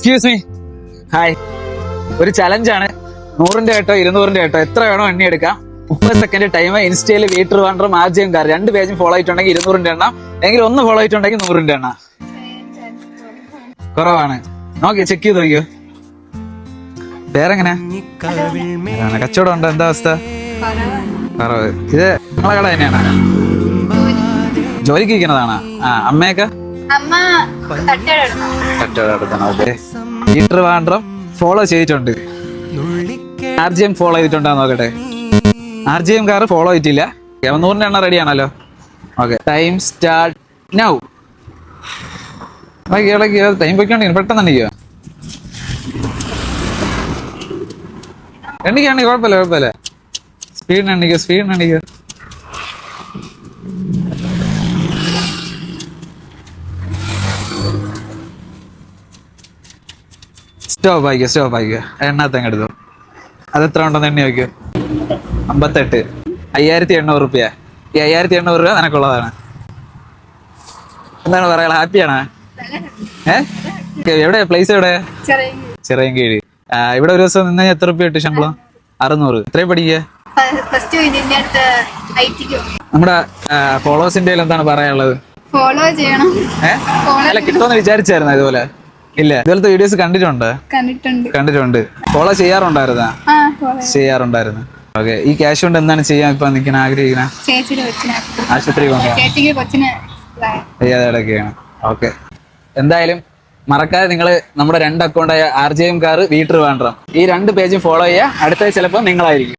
Excuse me. Hi. ഒരു ചലഞ്ചാണ്. 100ന്റെ കേട്ടോ 200ന്റെ കേട്ടോ എത്ര വേണോ എണ്ണി എടുക്കാം. 30 സെക്കൻഡ് ടൈം. ഇൻസ്റ്റയിൽ വീട്ടർ വാണ്ടറും ആർജയും കാർ 2 പേജും ഫോളോ ആയിട്ടുണ്ടെങ്കിൽ 200ന്റെ എണ്ണ, എങ്കിൽ 1 ഫോളോ ആയിട്ടുണ്ടെങ്കിൽ 100ന്റെ എണ്ണ. കുറവാണ്. നോക്കി ചെക്ക് ചെയ്ത് നോക്കിയോ. പേരെങ്ങനെ? കച്ചവടം ഉണ്ടോ? എന്താ അവസ്ഥ? കുറവ്. ഇത് നിങ്ങളെ കട തന്നെയാണ്? ജോലിക്ക് ഇരിക്കുന്നതാണ്. അമ്മയൊക്കെ വീട്ടർ വാണ്ടറും ഫോളോ ചെയ്തിട്ടുണ്ട്. ആർജിഎം ഫോളോ ചെയ്തിട്ടുണ്ടോ നോക്കട്ടെ. ആർജിഎം കാർ ഫോളോ ചെയ്തിട്ടില്ല. 100ന്റെ എണ്ണ റെഡി ആണല്ലോ. Okay, time start now. Time പോയിക്കോണ്ടിരിക്കും, പെട്ടെന്ന് എണ്ണിക്കോ. എണ്ണിക്കാണെങ്കിൽ കുഴപ്പമില്ല. സ്പീഡിന് എണ്ണിക്കോ. സ്റ്റോപ്പ് ആയിക്കോ. എണ്ണാത്തങ്ങ് എടുത്തു. അതെത്ര ഉണ്ടെന്ന് എണ്ണി നോക്കിയോ. 58. 5800 റുപ്യ. ഈ 5800 രൂപ നിനക്കുള്ളതാണ്. എന്താണ് പറയാ, ഹാപ്പിയാണോ? എവിടെയാ പ്ലേസ്? എവിടെ? ചിറയൻകീഴ്. ഇവിടെ ഒരു ദിവസം നിന്ന് എത്ര റുപ്യ കിട്ടും ശമ്പളം? 600. എത്രയും പഠിക്കുക? നമ്മുടെ ഫോളോവേഴ്സിന്റെ എന്താണ് പറയാനുള്ളത്? ഫോളോ ചെയ്യണം. അല്ല, കിട്ടുമെന്ന് വിചാരിച്ചായിരുന്നു ഇതുപോലെ? ഇല്ല, ഇതുപോലത്തെ വീഡിയോസ് കണ്ടിട്ടുണ്ട്. ഫോളോ ചെയ്യാറുണ്ടായിരുന്നു. ഓക്കെ, ഈ ക്യാഷ് കൊണ്ട് എന്താണ് ചെയ്യാൻ ഇപ്പൊ നിൽക്കാൻ ആഗ്രഹിക്കുന്നത്? ആശുപത്രി വയ്യാതെയാണ്. ഓക്കെ, എന്തായാലും മറക്കാതെ നിങ്ങൾ നമ്മുടെ 2 അക്കൗണ്ടായ ആർജിഎം കാർ, വീട്ടർ വാണ്ടറും ഈ 2 പേജും ഫോളോ ചെയ്യുക. അടുത്ത ചിലപ്പോൾ നിങ്ങളായിരിക്കും.